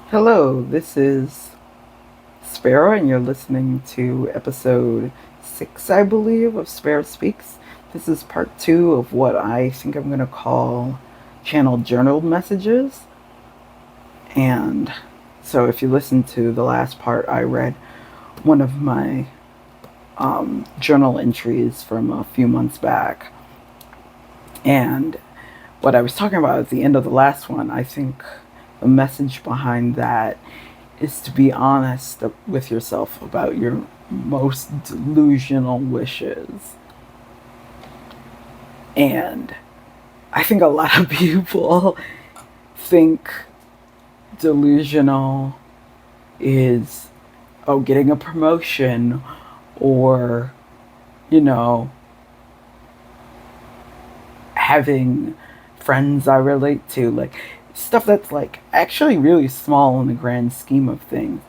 Hello, this is Sparrow, and you're listening to episode 6, I believe, of Sparrow Speaks. This is part 2 of what I think I'm going to call channel journal messages. And so, if you listen to the last part, I read one of my journal entries from a few months back. And what I was talking about at the end of the last one, I think the message behind that is to be honest with yourself about your most delusional wishes. And I think a lot of people think delusional is, oh, getting a promotion or, you know, having friends I relate to. Like, stuff that's like actually really small in the grand scheme of things.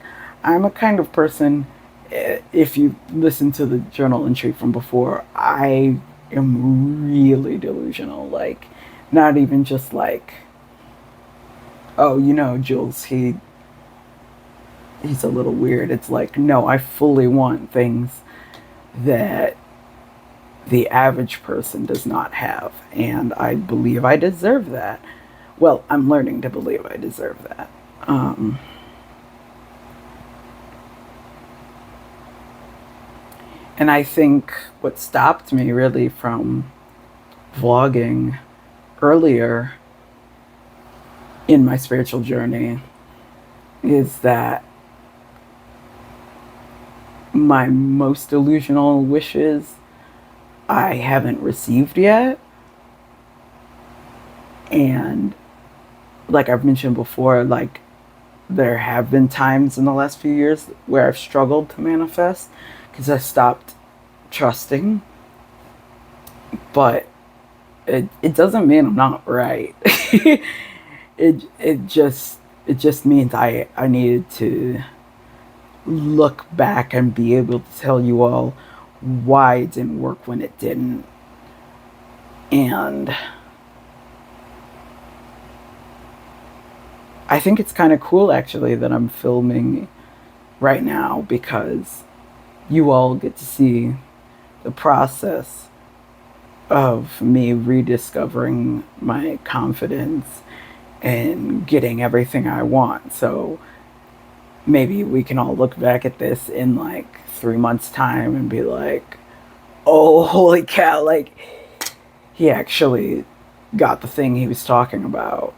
I'm a kind of person, if you listen to the journal entry from before, I am really delusional. Like, not even just like, oh, Jules, he's a little weird. It's like, no, I fully want things that the average person does not have. And I believe I deserve that. Well, I'm learning to believe I deserve that. And I think what stopped me really from vlogging earlier in my spiritual journey is that my most delusional wishes I haven't received yet. And like I've mentioned before, like there have been times in the last few years where I've struggled to manifest because I stopped trusting. But it doesn't mean I'm not right. it just means I needed to look back and be able to tell you all why it didn't work when it didn't. And I think it's kind of cool actually that I'm filming right now because you all get to see the process of me rediscovering my confidence and getting everything I want. So maybe we can all look back at this in like 3 months' time and be like, oh, holy cow, like he actually got the thing he was talking about.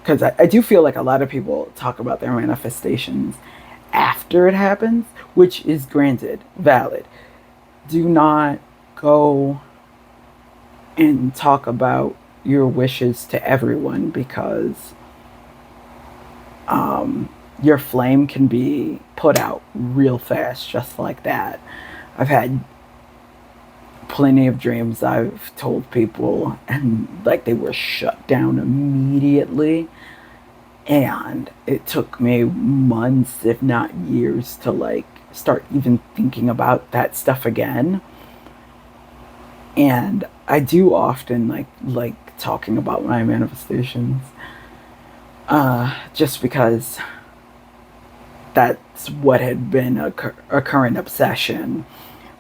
Because I do feel like a lot of people talk about their manifestations after it happens, which is granted valid. Do not go and talk about your wishes to everyone because your flame can be put out real fast just like that. I've had plenty of dreams I've told people and like they were shut down immediately, and it took me months if not years to like start even thinking about that stuff again. And I do often like talking about my manifestations just because that's what had been a current obsession.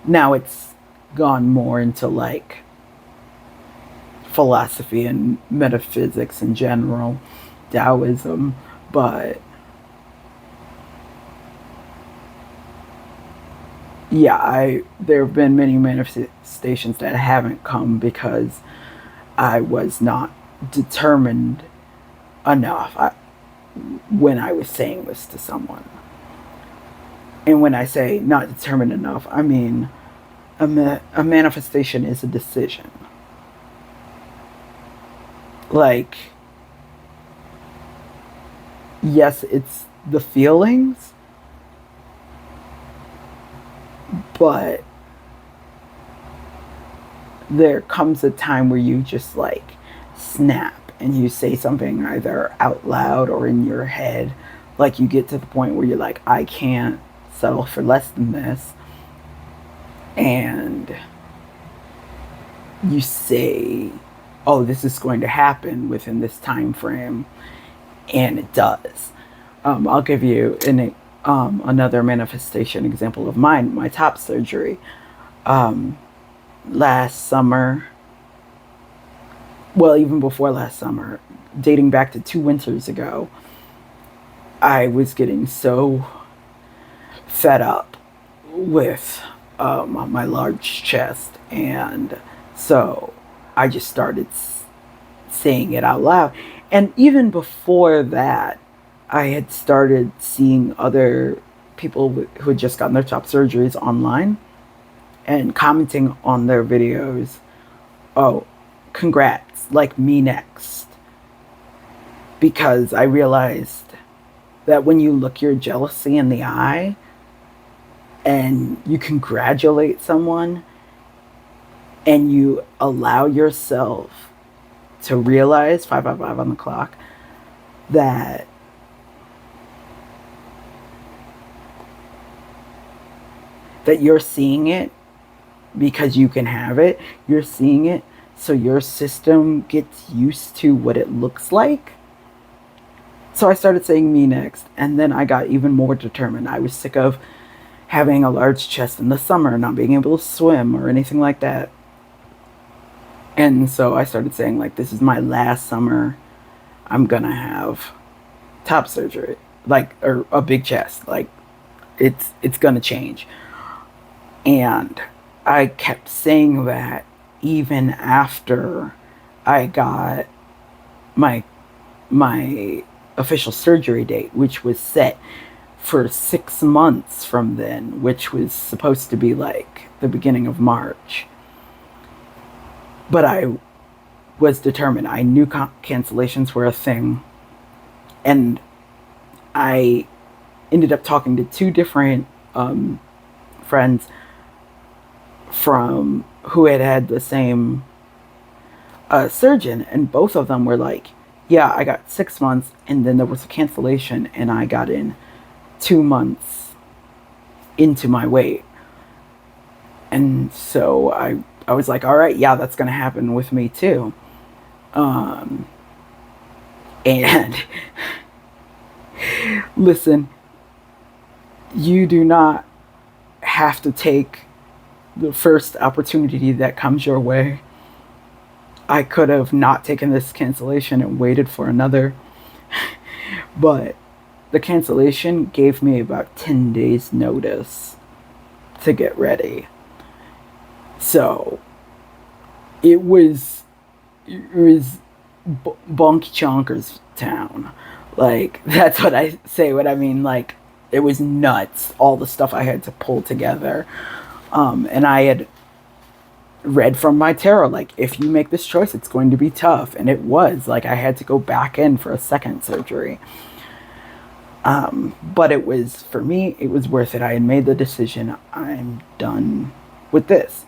Now it's gone more into like philosophy and metaphysics in general, Taoism, but yeah, I there have been many manifestations that haven't come because I was not determined enough when I was saying this to someone. And when I say not determined enough, I mean a manifestation is a decision. Like, yes, it's the feelings, but there comes a time where you just like snap and you say something either out loud or in your head. Like, you get to the point where you're like, I can't settle for less than this. And you say, oh, this is going to happen within this time frame, and it does. I'll give you another manifestation example of mine. My top surgery last summer, well, even before last summer, dating back to 2 winters ago, I was getting so fed up with my large chest, and so I just started saying it out loud. And even before that, I had started seeing other people who had just gotten their top surgeries online and commenting on their videos. Oh, congrats, like me next. Because I realized that when you look your jealousy in the eye and you congratulate someone and you allow yourself to realize 555 on the clock that you're seeing it because you can have it. You're seeing it so your system gets used to what it looks like. So I started saying me next, and then I got even more determined. I was sick of having a large chest in the summer, not being able to swim or anything like that. And so I started saying, like, this is my last summer I'm gonna have top surgery, like, or a big chest. Like, it's gonna change. And I kept saying that even after I got my official surgery date, which was set for 6 months from then, which was supposed to be like the beginning of March. But I was determined. I knew cancellations were a thing. And I ended up talking to two different friends from who had the same surgeon, and both of them were like, yeah, I got 6 months, and then there was a cancellation, and I got in 2 months into my wait. And so I was like, all right, yeah, that's going to happen with me too. And listen, you do not have to take the first opportunity that comes your way. I could have not taken this cancellation and waited for another, but the cancellation gave me about 10 days notice to get ready. So it was bonky chonkers town. Like, that's what I say when I mean, like, it was nuts, all the stuff I had to pull together. And I had read from my tarot, like, if you make this choice, it's going to be tough. And it was. Like, I had to go back in for a second surgery. But it was, for me, it was worth it. I had made the decision, I'm done with this.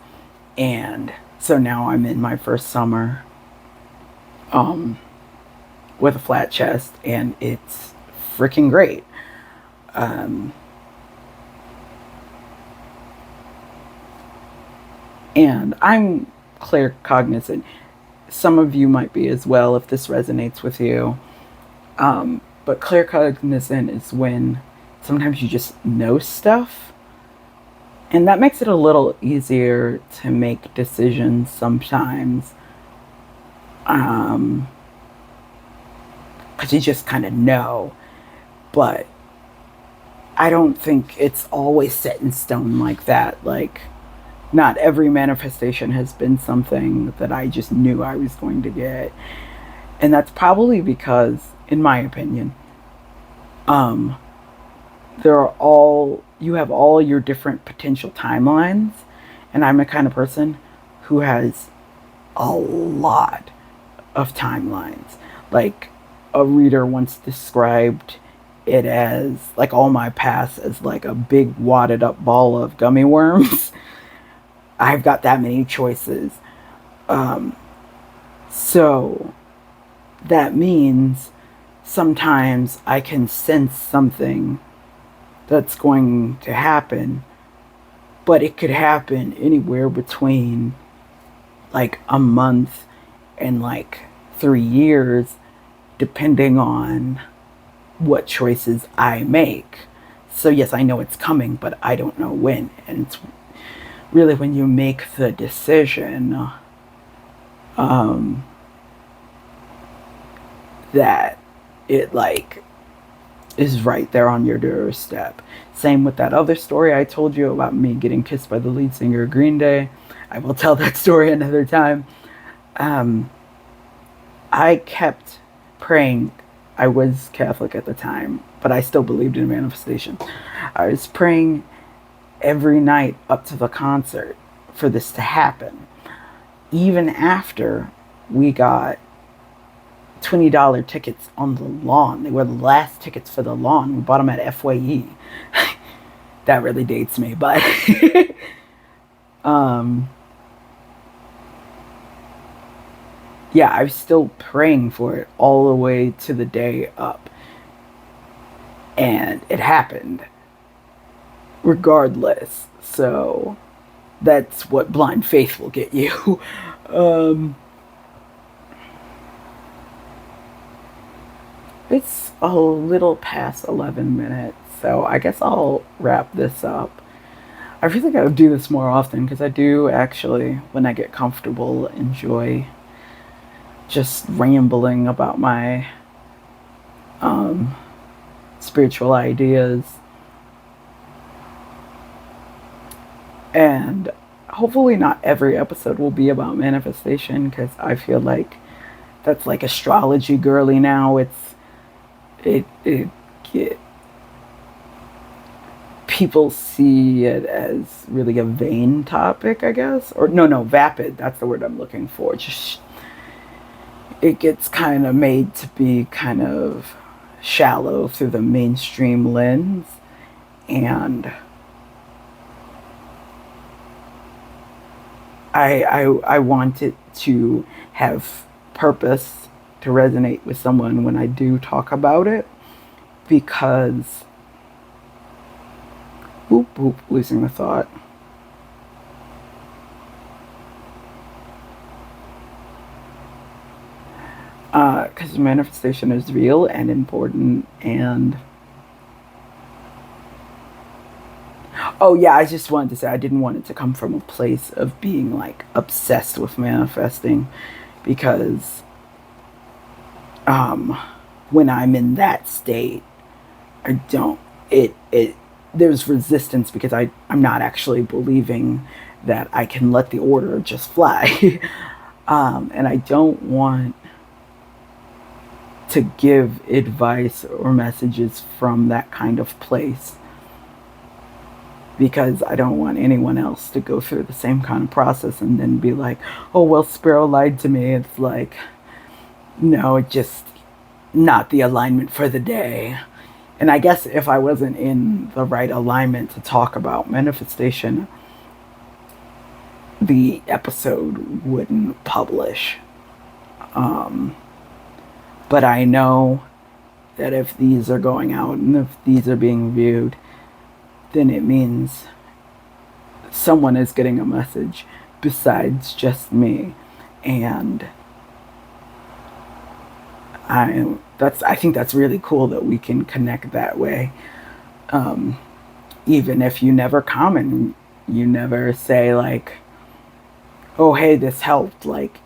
And so now I'm in my first summer with a flat chest, and it's freaking great. And I'm clear cognizant. Some of you might be as well if this resonates with you. But clear cognizant is when sometimes you just know stuff. And that makes it a little easier to make decisions sometimes. Because you just kind of know. But I don't think it's always set in stone like that. Like, not every manifestation has been something that I just knew I was going to get. And that's probably because, in my opinion, you have all your different potential timelines. And I'm a kind of person who has a lot of timelines. Like, a reader once described it as, like, all my past as like a big wadded up ball of gummy worms. I've got that many choices. So that means sometimes I can sense something that's going to happen, but it could happen anywhere between like a month and like 3 years, depending on what choices I make. So yes, I know it's coming, but I don't know when. And it's really when you make the decision that it like is right there on your doorstep. Same with that other story I told you about me getting kissed by the lead singer of Green Day. I will tell that story another time. I kept praying. I was Catholic at the time, but I still believed in manifestation. I was praying every night up to the concert for this to happen. Even after we got $20 tickets on the lawn. They were the last tickets for the lawn. We bought them at FYE. That really dates me, but yeah, I was still praying for it all the way to the day up. And it happened regardless. So that's what blind faith will get you. It's a little past 11 minutes, so I guess I'll wrap this up. I really gotta do this more often because I do actually, when I get comfortable, enjoy just rambling about my spiritual ideas. And hopefully not every episode will be about manifestation, because I feel like that's like astrology girly now. It people see it as really a vain topic, I guess. Or no, vapid, that's the word I'm looking for. Just it gets kind of made to be kind of shallow through the mainstream lens. And I want it to have purpose, to resonate with someone when I do talk about it, because losing the thought. Because manifestation is real and important. And oh yeah, I just wanted to say I didn't want it to come from a place of being like obsessed with manifesting, because when I'm in that state, I don't, there's resistance, because I'm not actually believing that I can let the order just fly. And I don't want to give advice or messages from that kind of place, because I don't want anyone else to go through the same kind of process and then be like, oh, well, Sparrow lied to me. It's like, no, it just not the alignment for the day. And I guess if I wasn't in the right alignment to talk about manifestation, the episode wouldn't publish. But I know that if these are going out and if these are being viewed, then it means someone is getting a message besides just me. And I think that's really cool that we can connect that way. Even if you never comment, you never say like, oh, hey, this helped. Like,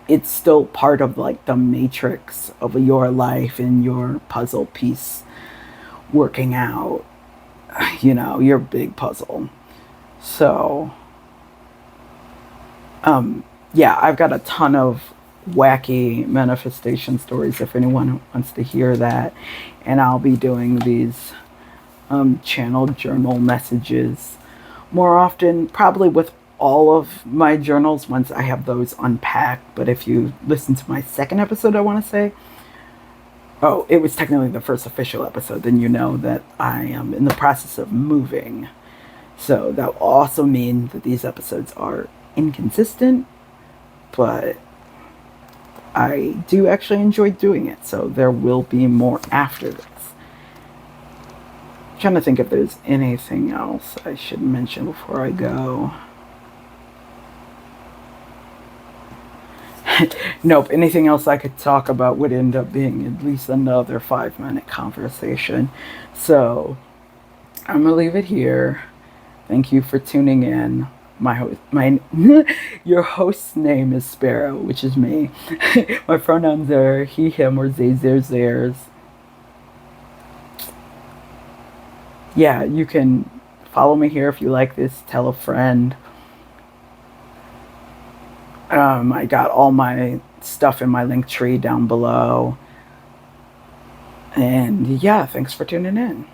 it's still part of like the matrix of your life and your puzzle piece working out, your big puzzle. So, yeah, I've got a ton of wacky manifestation stories if anyone wants to hear that. And I'll be doing these channel journal messages more often, probably with all of my journals once I have those unpacked. But if you listen to my second episode, I want to say, oh, it was technically the first official episode, then you know that I am in the process of moving. So that will also mean that these episodes are inconsistent, but I do actually enjoy doing it, so there will be more after this. I'm trying to think if there's anything else I should mention before I go. Nope, anything else I could talk about would end up being at least another 5 minute conversation. So I'm gonna leave it here. Thank you for tuning in. My your host's name is Sparrow, which is me. My pronouns are he, him, or they, theirs. Yeah, you can follow me here if you like this. Tell a friend. I got all my stuff in my link tree down below. And yeah, thanks for tuning in.